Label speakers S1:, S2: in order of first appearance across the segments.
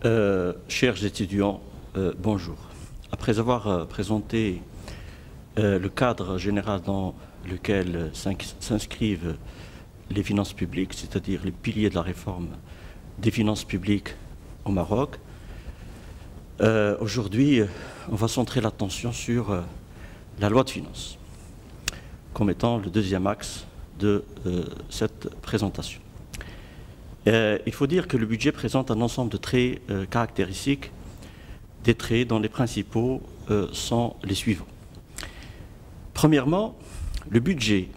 S1: Chers étudiants, bonjour. Après avoir présenté le cadre général dans lequel s'inscrivent les finances publiques, c'est-à-dire les piliers de la réforme des finances publiques au Maroc, aujourd'hui, on va centrer l'attention sur la loi de finances, comme étant le deuxième axe de cette présentation. Il faut dire que le budget présente un ensemble de traits caractéristiques, des traits dont les principaux sont les suivants. Premièrement, le budget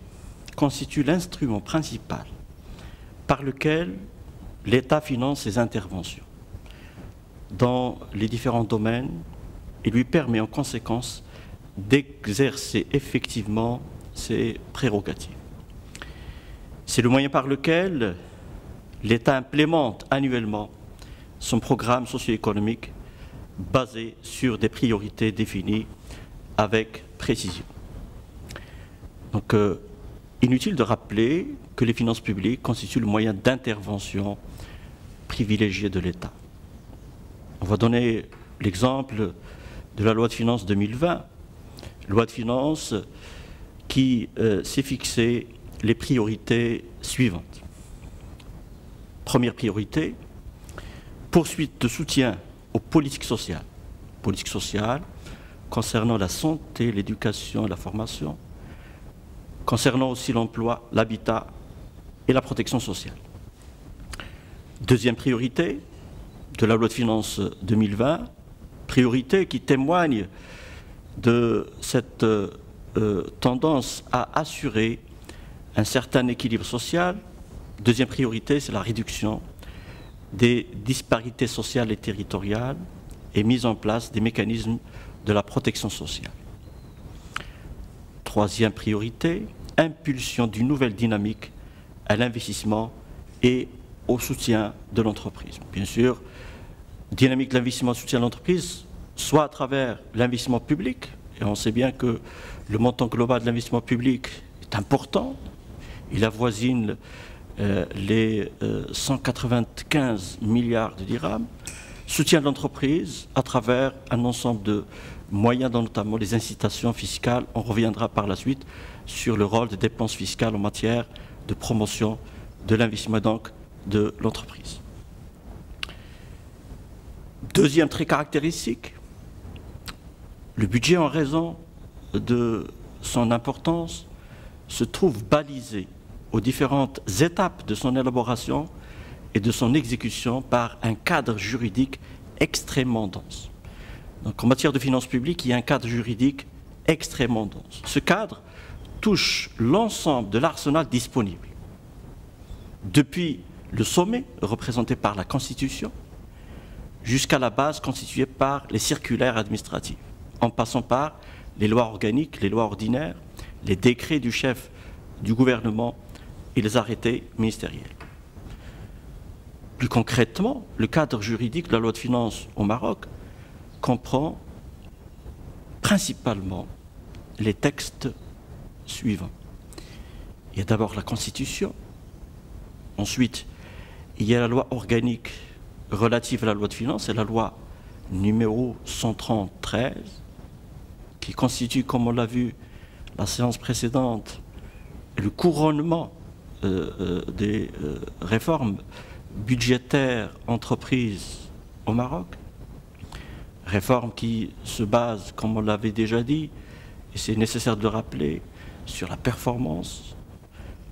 S1: constitue l'instrument principal par lequel l'État finance ses interventions dans les différents domaines et lui permet en conséquence d'exercer effectivement ses prérogatives. C'est le moyen par lequel l'État implémente annuellement son programme socio-économique basé sur des priorités définies avec précision. Donc, inutile de rappeler que les finances publiques constituent le moyen d'intervention privilégié de l'État. On va donner l'exemple de la loi de finances 2020, loi de finances qui s'est fixé les priorités suivantes. Première priorité, poursuite de soutien aux politiques sociales. Politiques sociales concernant la santé, l'éducation et la formation, concernant aussi l'emploi, l'habitat et la protection sociale. Deuxième priorité de la loi de finances 2020, priorité qui témoigne de cette tendance à assurer un certain équilibre social. Deuxième priorité, c'est la réduction des disparités sociales et territoriales et mise en place des mécanismes de la protection sociale. Troisième priorité, impulsion d'une nouvelle dynamique à l'investissement et au soutien de l'entreprise. Bien sûr, dynamique de l'investissement et soutien de l'entreprise, soit à travers l'investissement public, et on sait bien que le montant global de l'investissement public est important, il avoisine les 195 milliards de dirhams, soutien de l'entreprise à travers un ensemble de moyens, dont notamment les incitations fiscales. On reviendra par la suite sur le rôle des dépenses fiscales en matière de promotion de l'investissement, donc de l'entreprise. Deuxième trait caractéristique, le budget, en raison de son importance, se trouve balisé aux différentes étapes de son élaboration et de son exécution par un cadre juridique extrêmement dense. Donc, en matière de finances publiques, il y a un cadre juridique extrêmement dense. Ce cadre touche l'ensemble de l'arsenal disponible, depuis le sommet représenté par la Constitution jusqu'à la base constituée par les circulaires administratives, en passant par les lois organiques, les lois ordinaires, les décrets du chef du gouvernement et les arrêtés ministériels. Plus concrètement, le cadre juridique de la loi de finances au Maroc comprend principalement les textes suivants. Il y a d'abord la Constitution, ensuite il y a la loi organique relative à la loi de finances et la loi numéro 133 qui constitue, comme on l'a vu la séance précédente, le couronnement des réformes budgétaires entreprises au Maroc, réforme qui se base, comme on l'avait déjà dit, et c'est nécessaire de le rappeler, sur la performance,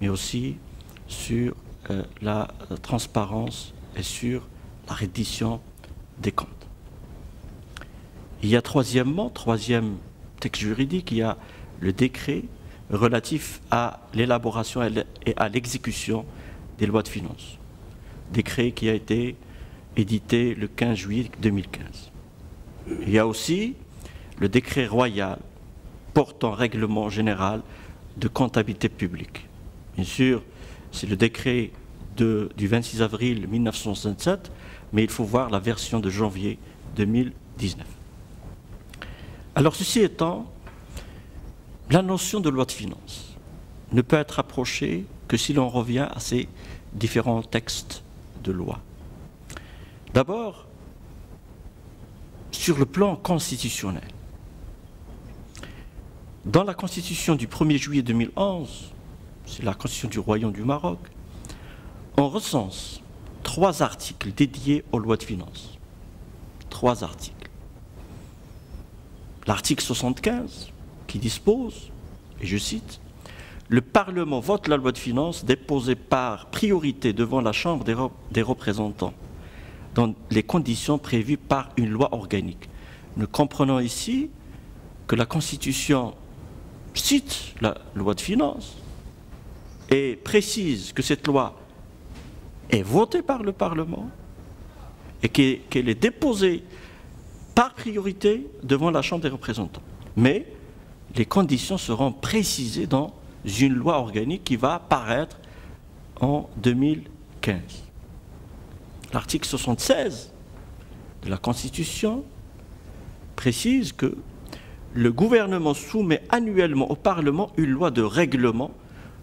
S1: mais aussi sur la transparence et sur la reddition des comptes. Il y a troisième texte juridique, il y a le décret relatif à l'élaboration et à l'exécution des lois de finances. Décret qui a été édité le 15 juillet 2015. Il y a aussi le décret royal portant règlement général de comptabilité publique. Bien sûr, c'est le décret du 26 avril 1967, mais il faut voir la version de janvier 2019. Alors, ceci étant, la notion de loi de finances ne peut être approchée que si l'on revient à ces différents textes de loi. D'abord, sur le plan constitutionnel. Dans la constitution du 1er juillet 2011, c'est la constitution du Royaume du Maroc, on recense 3 articles dédiés aux lois de finances. 3 articles. L'article 75 qui dispose, et je cite, « Le Parlement vote la loi de finances déposée par priorité devant la Chambre des représentants dans les conditions prévues par une loi organique. » Nous comprenons ici que la Constitution cite la loi de finances et précise que cette loi est votée par le Parlement et qu'elle est déposée par priorité devant la Chambre des représentants. Mais les conditions seront précisées dans une loi organique qui va apparaître en 2015. L'article 76 de la Constitution précise que le gouvernement soumet annuellement au Parlement une loi de règlement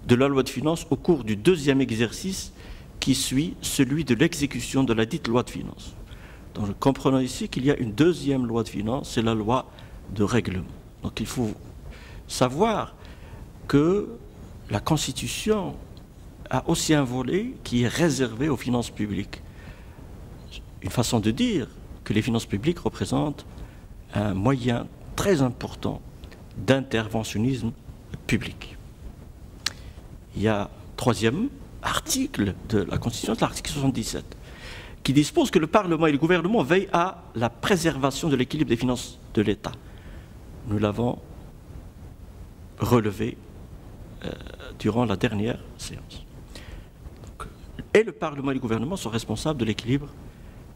S1: de la loi de finances au cours du 2e exercice qui suit celui de l'exécution de la dite loi de finances. Donc nous comprenons ici qu'il y a une 2e loi de finances, c'est la loi de règlement. Donc il faut savoir que la Constitution a aussi un volet qui est réservé aux finances publiques. Une façon de dire que les finances publiques représentent un moyen très important d'interventionnisme public. Il y a un 3e article de la Constitution, l'article 77, qui dispose que le Parlement et le gouvernement veillent à la préservation de l'équilibre des finances de l'État. Nous l'avons relevé durant la dernière séance. Donc, et le Parlement et le gouvernement sont responsables de l'équilibre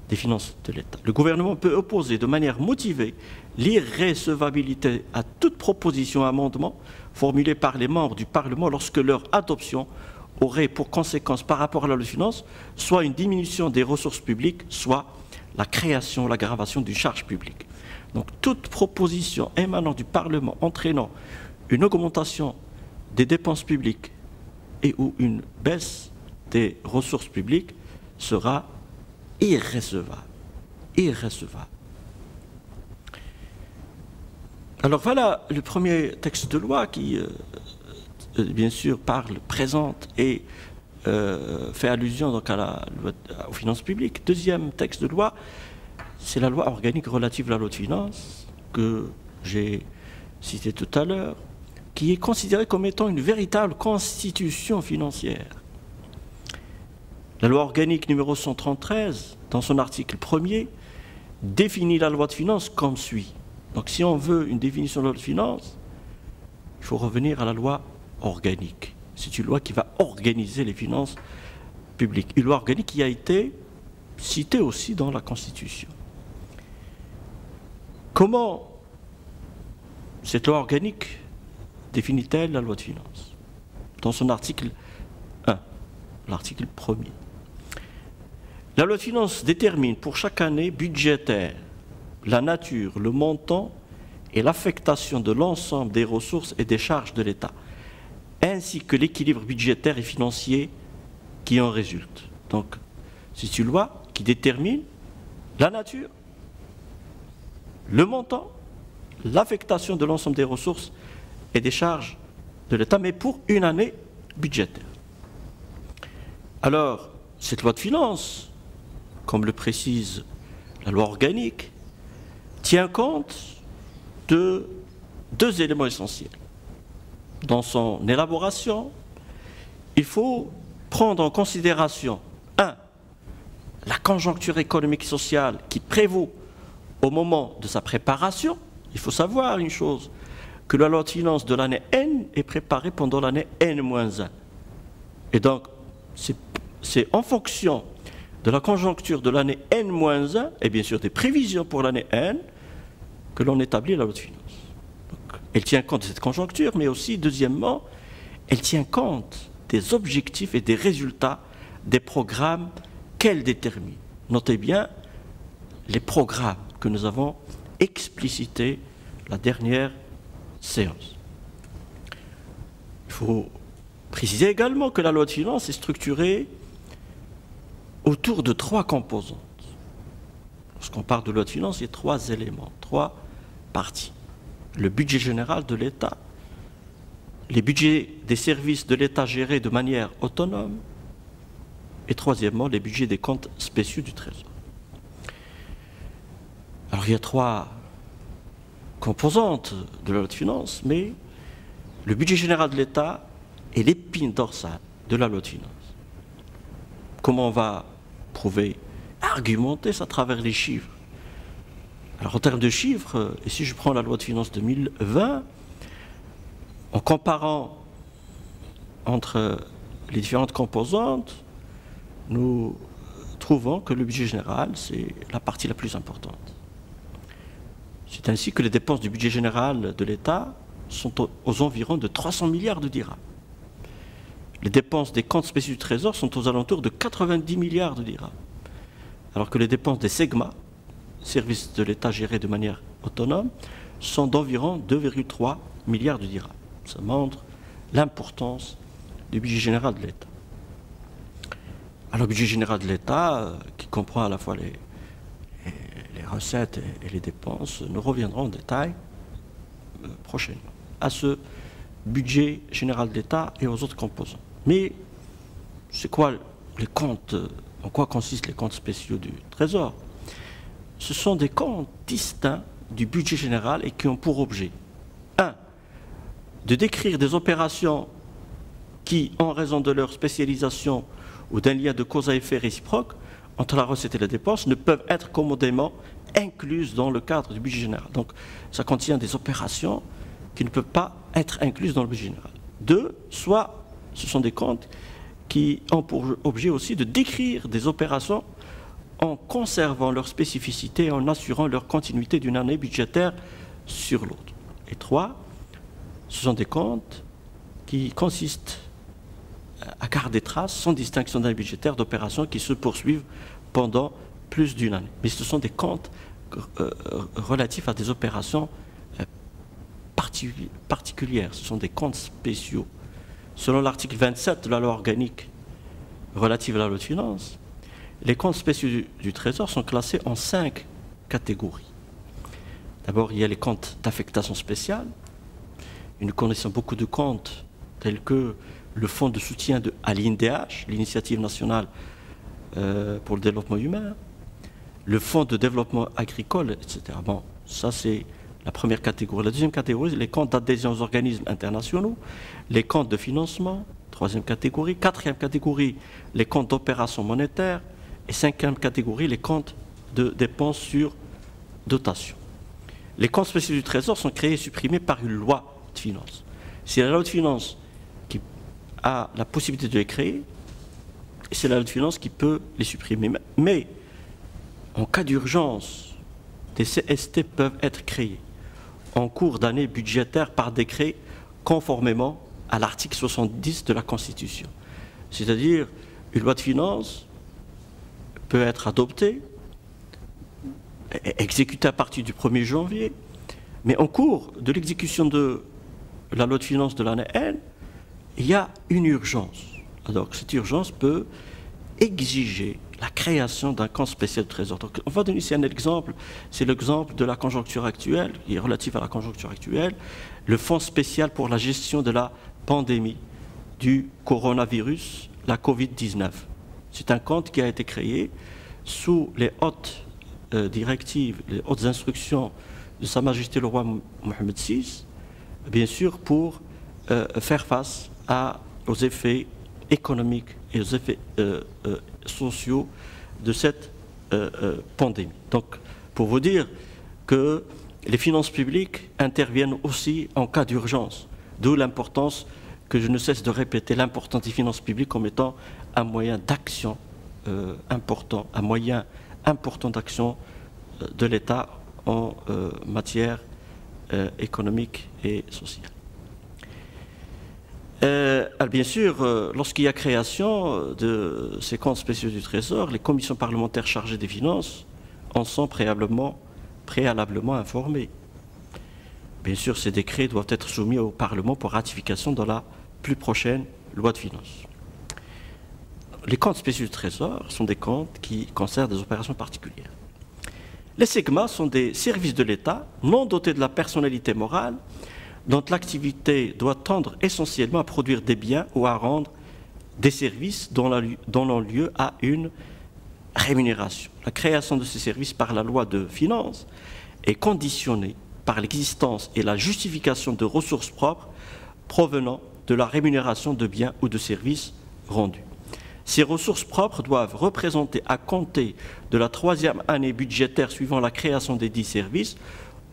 S1: des finances de l'État. Le gouvernement peut opposer de manière motivée l'irrecevabilité à toute proposition ou amendement formulée par les membres du Parlement lorsque leur adoption aurait pour conséquence par rapport à la loi de finances soit une diminution des ressources publiques, soit la création, l'aggravation d'une charge publique. Donc toute proposition émanant du Parlement entraînant une augmentation des dépenses publiques et ou une baisse des ressources publiques sera irrecevable. Irrecevable. Alors voilà le premier texte de loi qui, bien sûr, parle, présente et fait allusion donc aux finances publiques. Deuxième texte de loi, c'est la loi organique relative à la loi de finances que j'ai citée tout à l'heure, qui est considérée comme étant une véritable constitution financière. La loi organique numéro 173, dans son article 1er, définit la loi de finances comme suit. Donc si on veut une définition de la loi de finances, il faut revenir à la loi organique. C'est une loi qui va organiser les finances publiques. Une loi organique qui a été citée aussi dans la Constitution. Comment cette loi organique définit-elle la loi de finances? Dans son article 1, l'article 1er. La loi de finances détermine pour chaque année budgétaire la nature, le montant et l'affectation de l'ensemble des ressources et des charges de l'État, ainsi que l'équilibre budgétaire et financier qui en résulte. Donc, c'est une loi qui détermine la nature, le montant, l'affectation de l'ensemble des ressources et des charges de l'État, mais pour une année budgétaire. Alors, cette loi de finances, comme le précise la loi organique, tient compte de 2 éléments essentiels. Dans son élaboration, il faut prendre en considération, 1, la conjoncture économique et sociale qui prévaut au moment de sa préparation. Il faut savoir une chose, que la loi de finances de l'année N est préparée pendant l'année N-1. Et donc, c'est en fonction de la conjoncture de l'année N-1 et bien sûr des prévisions pour l'année N que l'on établit la loi de finances. Donc, elle tient compte de cette conjoncture, mais aussi, deuxièmement, elle tient compte des objectifs et des résultats des programmes qu'elle détermine. Notez bien les programmes que nous avons explicités la dernière séance. Il faut préciser également que la loi de finances est structurée autour de 3 composantes. lorsqu'on parle de loi de finances, il y a trois éléments, trois parties. Le budget général de l'État, les budgets des services de l'État gérés de manière autonome, et troisièmement, les budgets des comptes spéciaux du Trésor. Alors il y a trois composantes de la loi de finances, mais le budget général de l'État est l'épine dorsale de la loi de finances. Comment on va prouver, argumenter ça à travers les chiffres? Alors en termes de chiffres, et si je prends la loi de finances 2020, en comparant entre les différentes composantes, nous trouvons que le budget général, c'est la partie la plus importante. C'est ainsi que les dépenses du budget général de l'État sont aux environs de 300 milliards de dirhams. Les dépenses des comptes spéciaux du Trésor sont aux alentours de 90 milliards de dirhams. Alors que les dépenses des SEGMA, services de l'État gérés de manière autonome, sont d'environ 2,3 milliards de dirhams. Ça montre l'importance du budget général de l'État. Alors le budget général de l'État, qui comprend à la fois les recettes et les dépenses, nous reviendrons en détail prochainement à ce budget général de l'État et aux autres composants. Mais c'est quoi les comptes, en quoi consistent les comptes spéciaux du Trésor? Ce sont des comptes distincts du budget général et qui ont pour objet 1. De décrire des opérations qui, en raison de leur spécialisation ou d'un lien de cause à effet réciproque entre la recette et la dépense, ne peuvent être commodément incluses dans le cadre du budget général. Donc ça contient des opérations qui ne peuvent pas être incluses dans le budget général. 2. Soit ce sont des comptes qui ont pour objet aussi de décrire des opérations en conservant leur spécificité et en assurant leur continuité d'une année budgétaire sur l'autre. Et 3. Ce sont des comptes qui consistent à garder trace, sans distinction d'année budgétaire, d'opérations qui se poursuivent pendant plus d'une année. Mais ce sont des comptes relatifs à des opérations particulières. Ce sont des comptes spéciaux. Selon l'article 27 de la loi organique relative à la loi de finances, les comptes spéciaux du Trésor sont classés en 5 catégories. D'abord, il y a les comptes d'affectation spéciale. Et nous connaissons beaucoup de comptes tels que le fonds de soutien à l'INDH, l'Initiative nationale pour le développement humain, le fonds de développement agricole, etc. Bon, ça c'est la première catégorie. La deuxième catégorie, c'est les comptes d'adhésion aux organismes internationaux, les comptes de financement, troisième catégorie. Quatrième catégorie, les comptes d'opération monétaire. Et cinquième catégorie, les comptes de dépenses sur dotation. Les comptes spéciaux du Trésor sont créés et supprimés par une loi de finances. C'est la loi de finances qui a la possibilité de les créer, et c'est la loi de finances qui peut les supprimer. Mais en cas d'urgence, des CST peuvent être créés en cours d'année budgétaire par décret conformément à l'article 70 de la Constitution. C'est-à-dire, une loi de finances peut être adoptée, exécutée à partir du 1er janvier, mais en cours de l'exécution de la loi de finances de l'année N, il y a une urgence. Alors cette urgence peut exiger la création d'un compte spécial de trésor. Donc, on va donner ici un exemple, c'est l'exemple de la conjoncture actuelle, qui est relatif à la conjoncture actuelle, le fonds spécial pour la gestion de la pandémie du coronavirus, la Covid-19. C'est un compte qui a été créé sous les hautes directives, les hautes instructions de Sa Majesté le roi Mohamed VI, bien sûr pour faire face aux effets économiques et aux effets sociaux de cette pandémie. Donc, pour vous dire que les finances publiques interviennent aussi en cas d'urgence, d'où l'importance que je ne cesse de répéter, l'importance des finances publiques comme étant un moyen d'action important, un moyen important d'action de l'État en matière économique et sociale. Bien sûr, lorsqu'il y a création de ces comptes spéciaux du Trésor, les commissions parlementaires chargées des finances en sont préalablement informées. Bien sûr, ces décrets doivent être soumis au Parlement pour ratification dans la plus prochaine loi de finances. Les comptes spéciaux du Trésor sont des comptes qui concernent des opérations particulières. Les SEGMA sont des services de l'État non dotés de la personnalité morale dont l'activité doit tendre essentiellement à produire des biens ou à rendre des services dont l'on lieu à une rémunération. La création de ces services par la loi de finances est conditionnée par l'existence et la justification de ressources propres provenant de la rémunération de biens ou de services rendus. Ces ressources propres doivent représenter à compter de la 3e année budgétaire suivant la création des dits services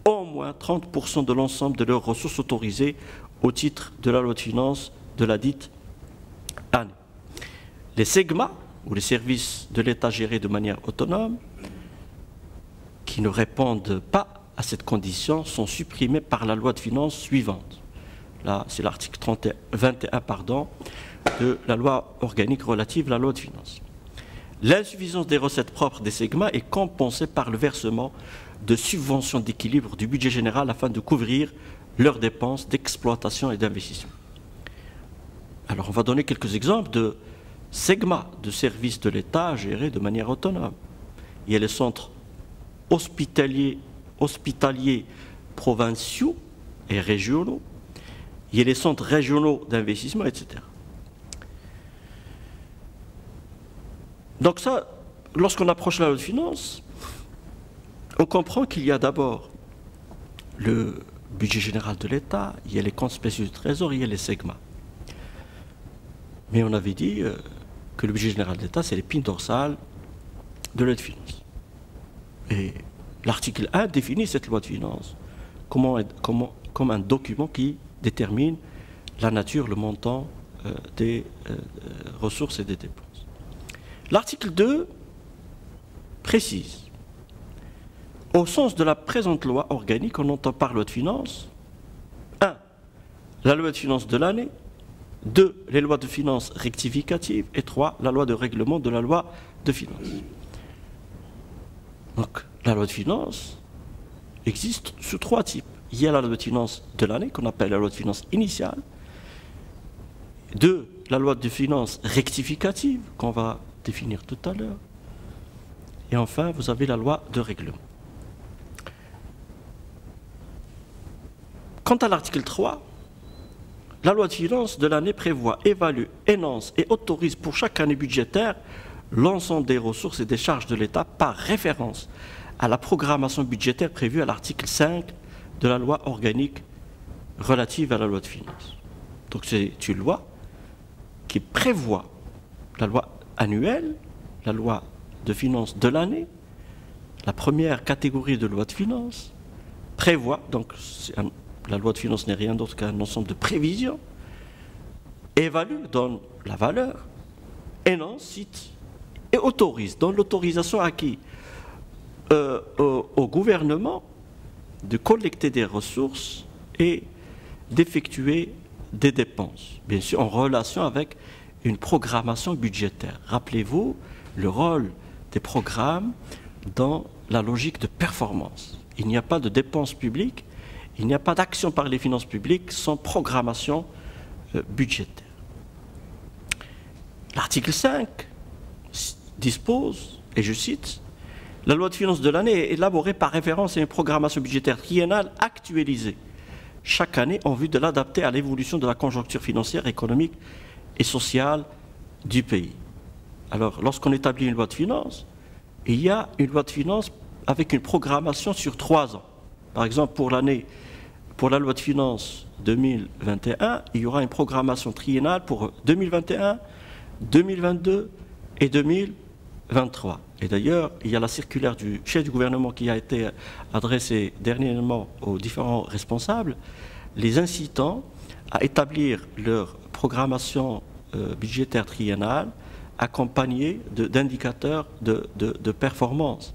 S1: au moins 30% de l'ensemble de leurs ressources autorisées au titre de la loi de finances de la dite année. Les SEGMA, ou les services de l'État gérés de manière autonome, qui ne répondent pas à cette condition, sont supprimés par la loi de finances suivante. Là, c'est l'article 21 de la loi organique relative à la loi de finances. L'insuffisance des recettes propres des SEGMA est compensée par le versement de subventions d'équilibre du budget général afin de couvrir leurs dépenses d'exploitation et d'investissement. Alors, on va donner quelques exemples de SEGMA, de services de l'État gérés de manière autonome. Il y a les centres hospitaliers provinciaux et régionaux. Il y a les centres régionaux d'investissement, etc. Donc ça, lorsqu'on approche la loi de finances, on comprend qu'il y a d'abord le budget général de l'État, il y a les comptes spéciaux du Trésor, il y a les SEGMA. Mais on avait dit que le budget général de l'État, c'est l'épine dorsale de la loi de finances. Et l'article 1 définit cette loi de finances comme un document qui détermine la nature, le montant des ressources et des dépenses. L'article 2 précise, au sens de la présente loi organique, on entend par loi de finances, 1. La loi de finances de l'année, 2. Les lois de finances rectificatives, et 3. La loi de règlement de la loi de finances. Donc, la loi de finances existe sous 3 types. Il y a la loi de finances de l'année, qu'on appelle la loi de finances initiale. 2. La loi de finances rectificative, qu'on va définir tout à l'heure. Et enfin, vous avez la loi de règlement. Quant à l'article 3, la loi de finances de l'année prévoit, évalue, énonce et autorise pour chaque année budgétaire l'ensemble des ressources et des charges de l'État par référence à la programmation budgétaire prévue à l'article 5 de la loi organique relative à la loi de finances. Donc c'est une loi qui prévoit la loi annuelle, la loi de finances de l'année, la première catégorie de loi de finances, prévoit, donc la loi de finances n'est rien d'autre qu'un ensemble de prévisions, évalue, donne la valeur, énonce, cite et autorise, donne l'autorisation à qui? Au gouvernement de collecter des ressources et d'effectuer des dépenses, bien sûr en relation avec une programmation budgétaire. Rappelez-vous le rôle des programmes dans la logique de performance. Il n'y a pas de dépenses publiques, il n'y a pas d'action par les finances publiques sans programmation budgétaire. L'article 5 dispose, et je cite, « La loi de finances de l'année est élaborée par référence à une programmation budgétaire triennale actualisée chaque année en vue de l'adapter à l'évolution de la conjoncture financière, économique et sociale du pays. » Alors, lorsqu'on établit une loi de finances, il y a une loi de finances avec une programmation sur 3 ans. Par exemple, pour la loi de finances 2021, il y aura une programmation triennale pour 2021, 2022 et 2023. Et d'ailleurs, il y a la circulaire du chef du gouvernement qui a été adressée dernièrement aux différents responsables, les incitant à établir leur programmation budgétaire triennale accompagnée d'indicateurs de performance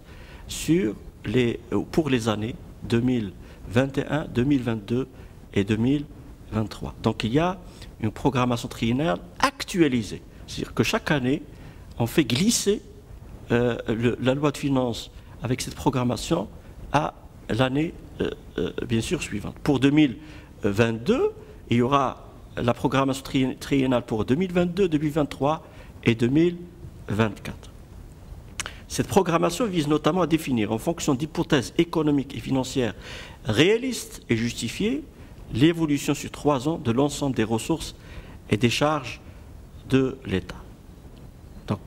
S1: pour les années 2021, 2022 et 2023. Donc il y a une programmation triennale actualisée. C'est-à-dire que chaque année, on fait glisser la loi de finances avec cette programmation à l'année, bien sûr, suivante. Pour 2022, il y aura la programmation triennale pour 2022, 2023 et 2024. Cette programmation vise notamment à définir, en fonction d'hypothèses économiques et financières réalistes et justifiées, l'évolution sur 3 ans de l'ensemble des ressources et des charges de l'État. Donc,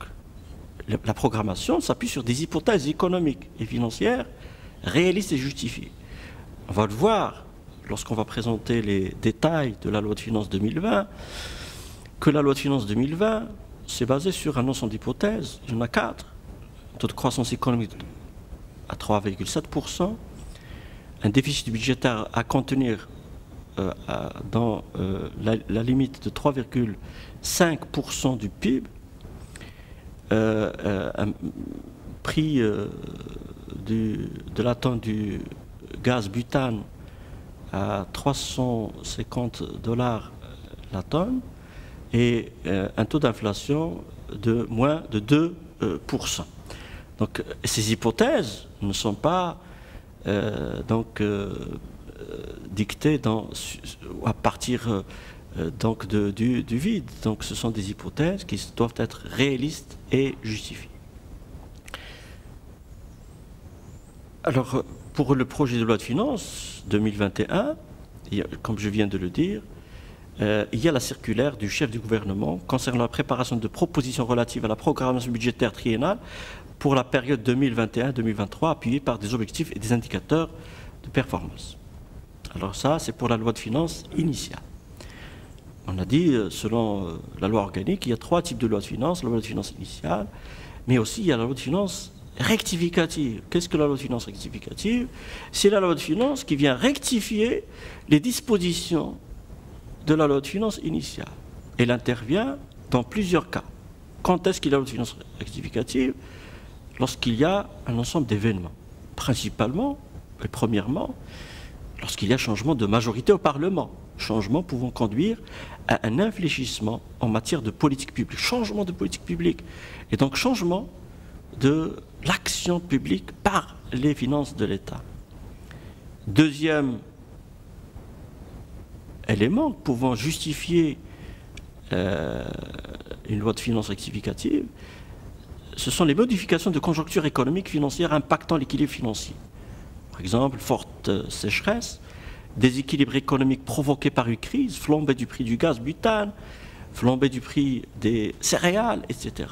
S1: la programmation s'appuie sur des hypothèses économiques et financières réalistes et justifiées. On va le voir lorsqu'on va présenter les détails de la loi de finances 2020, que la loi de finances 2020 s'est basée sur un ensemble d'hypothèses. Il y en a 4. Un taux de croissance économique à 3,7%, un déficit budgétaire à contenir dans la limite de 3,5% du PIB, un prix de la tonne du gaz butane à $350 la tonne et un taux d'inflation de moins de 2%. Donc ces hypothèses ne sont pas dictées à partir du vide. Donc ce sont des hypothèses qui doivent être réalistes et justifiées. Alors pour le projet de loi de finances 2021, comme je viens de le dire, il y a la circulaire du chef du gouvernement concernant la préparation de propositions relatives à la programmation budgétaire triennale pour la période 2021-2023, appuyée par des objectifs et des indicateurs de performance. Alors ça, c'est pour la loi de finances initiale. On a dit, selon la loi organique, il y a 3 types de lois de finances, la loi de finances initiale, mais aussi il y a la loi de finances rectificative. Qu'est-ce que la loi de finances rectificative? C'est la loi de finances qui vient rectifier les dispositions de la loi de finances initiale. Elle intervient dans plusieurs cas. Quand est-ce qu'il y a la loi de finances rectificative? Lorsqu'il y a un ensemble d'événements. Principalement, et premièrement, lorsqu'il y a changement de majorité au Parlement. Changement pouvant conduire à un infléchissement en matière de politique publique. Changement de politique publique. Et donc changement de l'action publique par les finances de l'État. Deuxième élément pouvant justifier une loi de finances rectificative, ce sont les modifications de conjoncture économique financière impactant l'équilibre financier. Par exemple, forte sécheresse, déséquilibre économique provoqué par une crise, flambée du prix du gaz butane, flambée du prix des céréales, etc.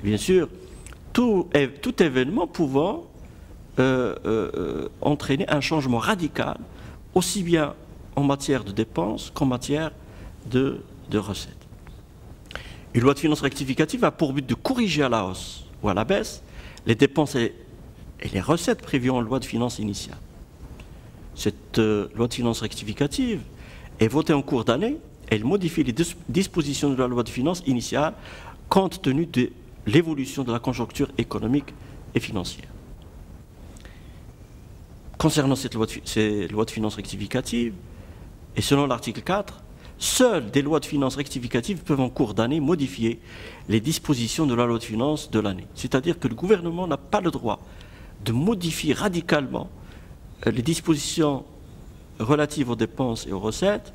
S1: Et bien sûr, tout événement pouvant entraîner un changement radical, aussi bien en matière de dépenses qu'en matière de recettes. Une loi de finances rectificative a pour but de corriger à la hausse ou à la baisse les dépenses et les recettes prévues en loi de finances initiale. Cette loi de finances rectificative est votée en cours d'année. Elle modifie les dispositions de la loi de finances initiale compte tenu de l'évolution de la conjoncture économique et financière. Concernant ces lois de finances rectificatives, et selon l'article 4, seules des lois de finances rectificatives peuvent en cours d'année modifier les dispositions de la loi de finances de l'année. C'est-à-dire que le gouvernement n'a pas le droit de modifier radicalement les dispositions relatives aux dépenses et aux recettes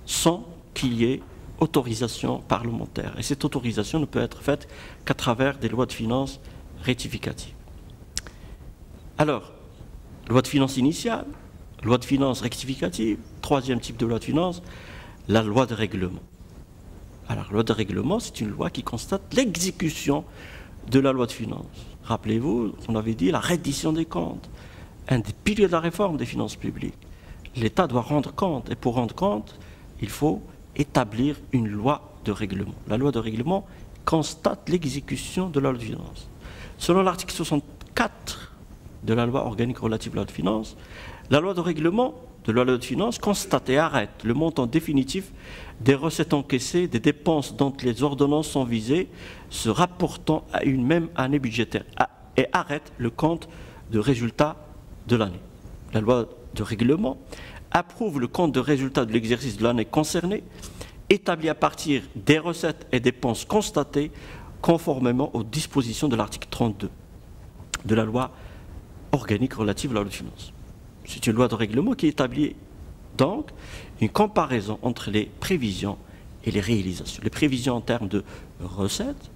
S1: sans qu'il y ait autorisation parlementaire. Et cette autorisation ne peut être faite qu'à travers des lois de finances rectificatives. Alors, loi de finances initiale, loi de finances rectificative, troisième type de loi de finances, la loi de règlement. Alors, la loi de règlement, c'est une loi qui constate l'exécution de la loi de finances. Rappelez-vous, on avait dit la reddition des comptes, un des piliers de la réforme des finances publiques. L'État doit rendre compte, et pour rendre compte, il faut établir une loi de règlement. La loi de règlement constate l'exécution de la loi de finances. Selon l'article 64 de la loi organique relative à la loi de finances, la loi de règlement de la loi de finances constate et arrête le montant définitif des recettes encaissées, des dépenses dont les ordonnances sont visées, se rapportant à une même année budgétaire, et arrête le compte de résultat de l'année. La loi de règlement approuve le compte de résultat de l'exercice de l'année concernée, établi à partir des recettes et dépenses constatées conformément aux dispositions de l'article 32 de la loi organique relative à la loi de finances. C'est une loi de règlement qui établit donc une comparaison entre les prévisions et les réalisations. Les prévisions en termes de recettes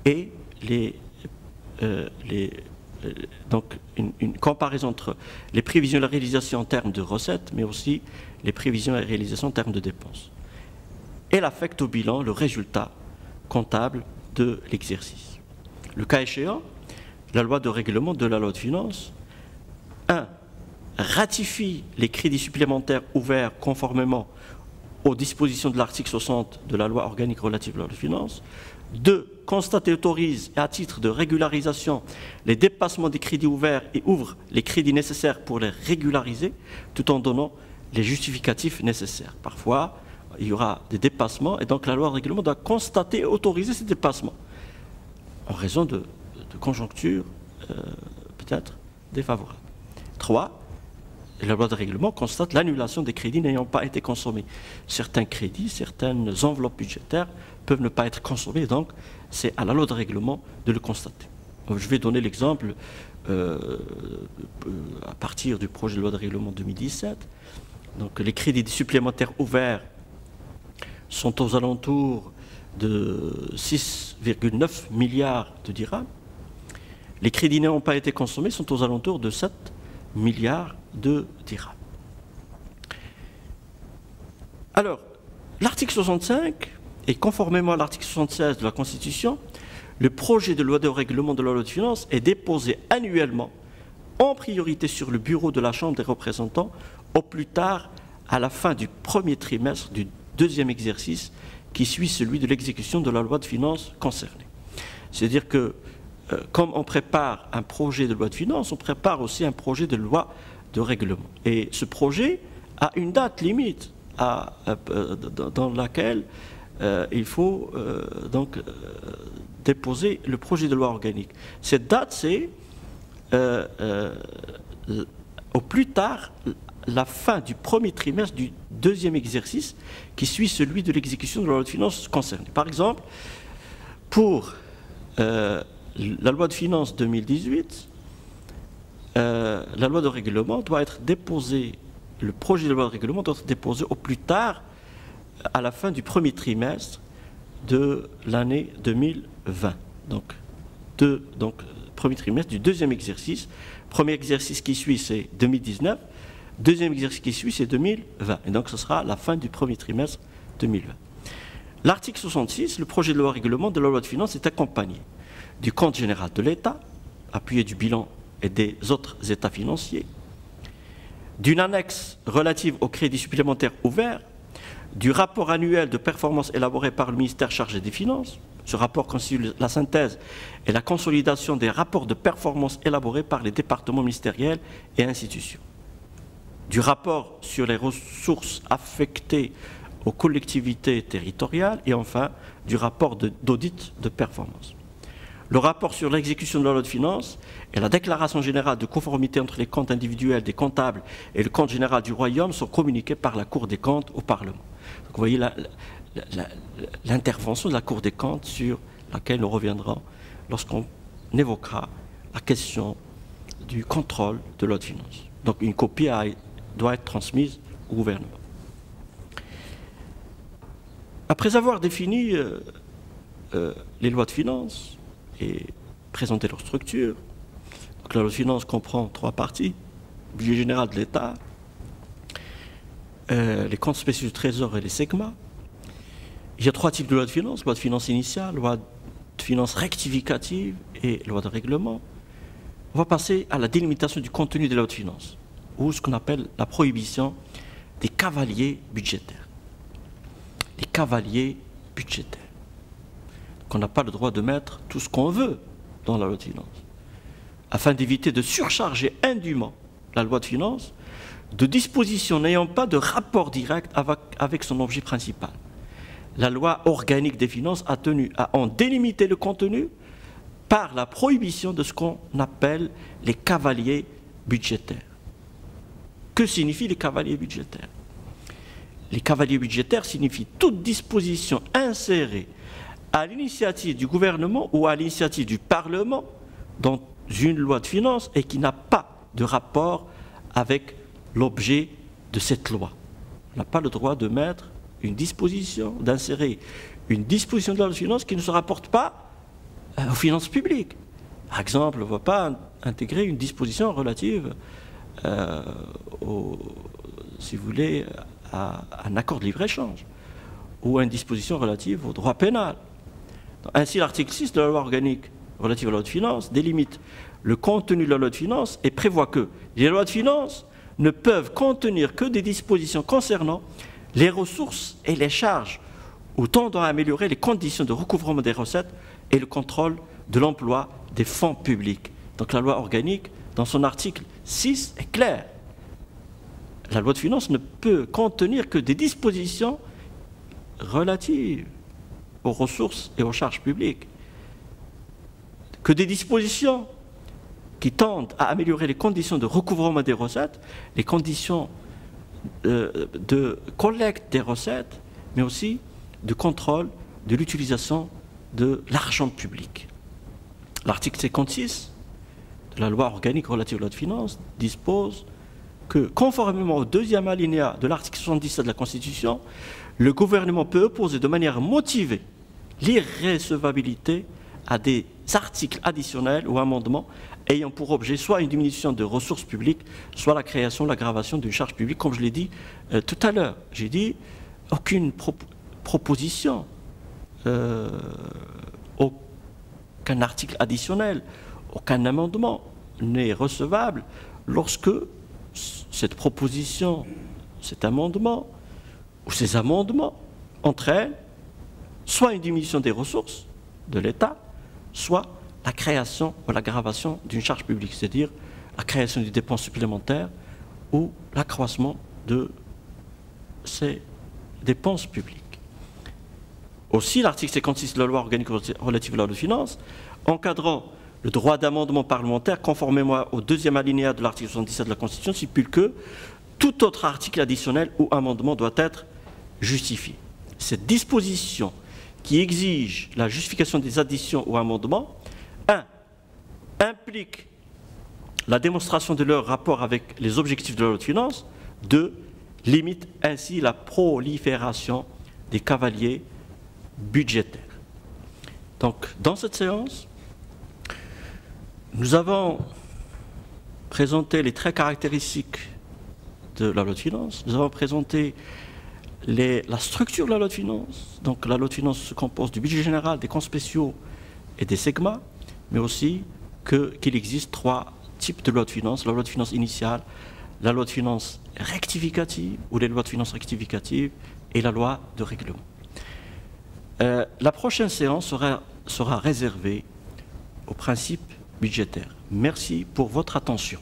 S1: et les donc une comparaison entre les prévisions et la réalisation en termes de recettes, mais aussi les prévisions et la réalisation en termes de dépenses. Elle affecte au bilan le résultat comptable de l'exercice. Le cas échéant, la loi de règlement de la loi de finances 1. Ratifie les crédits supplémentaires ouverts conformément aux dispositions de l'article 60 de la loi organique relative à la loi de finances. 2. Constate et autorise, à titre de régularisation, les dépassements des crédits ouverts et ouvre les crédits nécessaires pour les régulariser, tout en donnant les justificatifs nécessaires. Parfois, il y aura des dépassements, et donc la loi de règlement doit constater et autoriser ces dépassements, en raison de conjonctures peut-être défavorables. 3. La loi de règlement constate l'annulation des crédits n'ayant pas été consommés. Certains crédits, certaines enveloppes budgétaires peuvent ne pas être consommées, donc c'est à la loi de règlement de le constater. Donc, je vais donner l'exemple à partir du projet de loi de règlement 2017. Donc les crédits supplémentaires ouverts sont aux alentours de 6,9 milliards de dirhams. Les crédits n'ayant pas été consommés sont aux alentours de 7 milliards de dirhams. Alors, l'article 65, et conformément à l'article 76 de la Constitution, le projet de loi de règlement de la loi de finances est déposé annuellement, en priorité sur le bureau de la Chambre des représentants, au plus tard à la fin du premier trimestre du deuxième exercice qui suit celui de l'exécution de la loi de finances concernée. C'est-à-dire que, comme on prépare un projet de loi de finances, on prépare aussi un projet de loi de règlement. Et ce projet a une date limite dans laquelle il faut donc déposer le projet de loi organique. Cette date, c'est au plus tard la fin du premier trimestre du deuxième exercice qui suit celui de l'exécution de la loi de finances concernée. Par exemple, pour la loi de finances 2018, la loi de règlement doit être déposée, le projet de loi de règlement doit être déposé au plus tard à la fin du premier trimestre de l'année 2020. Donc, premier trimestre du deuxième exercice. Premier exercice qui suit, c'est 2019. Deuxième exercice qui suit, c'est 2020. Et donc, ce sera la fin du premier trimestre 2020. L'article 66, le projet de loi règlement de la loi de finances est accompagné du compte général de l'État, appuyé du bilan et des autres états financiers, d'une annexe relative aux crédits supplémentaires ouverts, du rapport annuel de performance élaboré par le ministère chargé des Finances. Ce rapport constitue la synthèse et la consolidation des rapports de performance élaborés par les départements ministériels et institutions. Du rapport sur les ressources affectées aux collectivités territoriales et enfin du rapport d'audit de performance. Le rapport sur l'exécution de la loi de finances et la déclaration générale de conformité entre les comptes individuels des comptables et le compte général du royaume sont communiqués par la Cour des comptes au Parlement. Donc vous voyez l'intervention de la Cour des comptes sur laquelle nous reviendrons lorsqu'on évoquera la question du contrôle de la loi de finances. Donc une copie doit être transmise au gouvernement. Après avoir défini les lois de finances et présenté leur structure, donc la loi de finances comprend 3 parties: budget général de l'État, les comptes spéciaux du Trésor et les SECMA. Il y a 3 types de lois de finances: loi de finances initiale, loi de finances rectificative et loi de règlement. On va passer à la délimitation du contenu des lois de finances, ou ce qu'on appelle la prohibition des cavaliers budgétaires. Les cavaliers budgétaires. Qu'on n'a pas le droit de mettre tout ce qu'on veut dans la loi de finances, afin d'éviter de surcharger indûment la loi de finances de dispositions n'ayant pas de rapport direct avec son objet principal. La loi organique des finances a tenu à en délimiter le contenu par la prohibition de ce qu'on appelle les cavaliers budgétaires. Que signifient les cavaliers budgétaires? Les cavaliers budgétaires signifient toute disposition insérée à l'initiative du gouvernement ou à l'initiative du Parlement dans une loi de finances et qui n'a pas de rapport avec l'objet de cette loi. On n'a pas le droit de mettre une disposition, d'insérer une disposition de la loi de finances qui ne se rapporte pas aux finances publiques, Par exemple, on ne va pas intégrer une disposition relative, si vous voulez, à un accord de libre-échange ou à une disposition relative au droit pénal. Ainsi, l'article 6 de la loi organique relative à la loi de finances délimite le contenu de la loi de finances et prévoit que les lois de finances ne peuvent contenir que des dispositions concernant les ressources et les charges ou tendant à améliorer les conditions de recouvrement des recettes et le contrôle de l'emploi des fonds publics. Donc la loi organique, dans son article 6, est claire. La loi de finances ne peut contenir que des dispositions relatives aux ressources et aux charges publiques, que des dispositions qui tendent à améliorer les conditions de recouvrement des recettes, les conditions de collecte des recettes, mais aussi de contrôle de l'utilisation de l'argent public. L'article 56 de la loi organique relative à la loi de finances dispose que, conformément au deuxième alinéa de l'article 77 de la Constitution, le gouvernement peut opposer de manière motivée l'irrecevabilité à des articles additionnels ou amendements ayant pour objet soit une diminution de ressources publiques, soit la création, l'aggravation d'une charge publique. Comme je l'ai dit tout à l'heure, j'ai dit aucune proposition, aucun article additionnel, aucun amendement n'est recevable lorsque cette proposition, cet amendement ou ces amendements entraînent soit une diminution des ressources de l'État, soit la création ou l'aggravation d'une charge publique, c'est-à-dire la création de dépenses supplémentaires ou l'accroissement de ces dépenses publiques. Aussi, l'article 56 de la loi organique relative à la loi de finances, encadrant le droit d'amendement parlementaire, conformément au deuxième alinéa de l'article 77 de la Constitution, stipule que tout autre article additionnel ou amendement doit être justifié. Cette disposition qui exige la justification des additions ou amendements, 1. Implique la démonstration de leur rapport avec les objectifs de la loi de finances, 2. Limite ainsi la prolifération des cavaliers budgétaires. Donc, dans cette séance, nous avons présenté les traits caractéristiques de la loi de finances, nous avons présenté la structure de la loi de finances. Donc la loi de finances se compose du budget général, des comptes spéciaux et des segments, mais aussi qu'il existe 3 types de loi de finances: la loi de finances initiale, la loi de finances rectificative ou les lois de finances rectificatives et la loi de règlement. La prochaine séance sera réservée aux principes budgétaires. Merci pour votre attention.